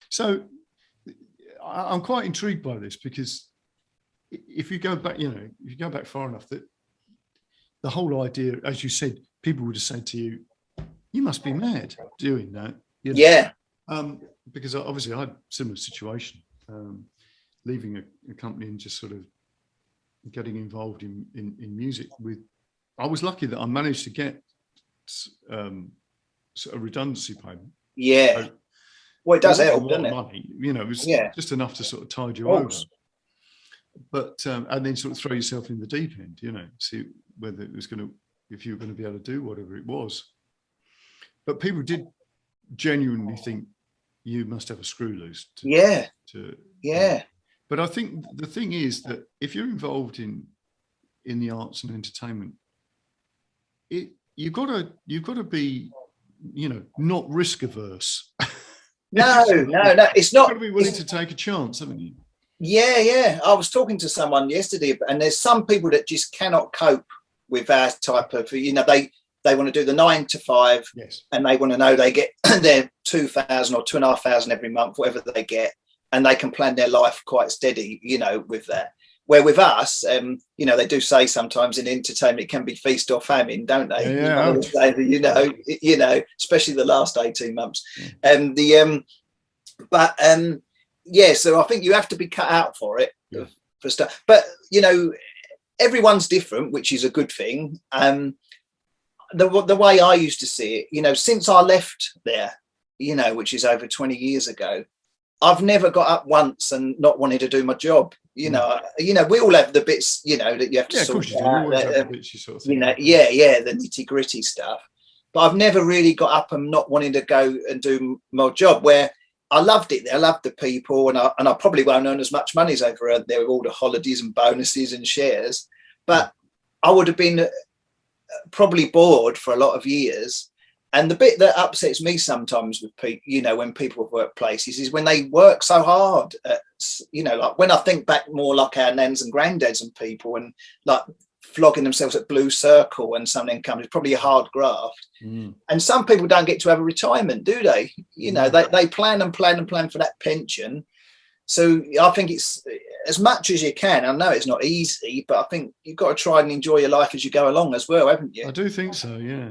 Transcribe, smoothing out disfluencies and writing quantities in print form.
So I'm quite intrigued by this, because if you go back, if you go back far enough, that the whole idea, as you said, people would have said to you, you must be mad doing that. Yeah. Because obviously I had a similar situation, leaving a company and just sort of getting involved in music. I was lucky that I managed to get sort of redundancy payment. Yeah. So well, it does help, doesn't it? Money, it was just enough to sort of tide you over. But and then sort of throw yourself in the deep end, see whether it was if you were going to be able to do whatever it was. But people did genuinely think you must have a screw loose. But I think the thing is that if you're involved in the arts and entertainment, you've got to be, not risk averse. No, it's not. You've got to be willing to take a chance, haven't you? Yeah. I was talking to someone yesterday, and there's some people that just cannot cope with our type of, they want to do the 9 to 5, yes, and they want to know they get their 2,000 or 2,500 every month, whatever they get, and they can plan their life quite steady, with that. Where with us, they do say sometimes in entertainment it can be feast or famine, don't they? Yeah. Especially the last 18 months. Yeah. So I think you have to be cut out for it, yeah, for stuff. But everyone's different, which is a good thing. The way I used to see it, since I left there, which is over 20 years ago, I've never got up once and not wanted to do my job. We all have the bits, that you have to sort out. The nitty gritty stuff. But I've never really got up and not wanting to go and do my job, where I loved it there. I loved the people, and I probably won't earn as much money as I've earned there with all the holidays and bonuses and shares. But I would have been probably bored for a lot of years. And the bit that upsets me sometimes with people, when people work places, is when they work so hard at, like when I think back more like our nans and granddads and people, and like flogging themselves at Blue Circle and something comes, it's probably a hard graft. And some people don't get to have a retirement, do they? They plan and plan and plan for that pension. So I think it's as much as you can. I know it's not easy, but I think you've got to try and enjoy your life as you go along as well, haven't you? I do think so, yeah.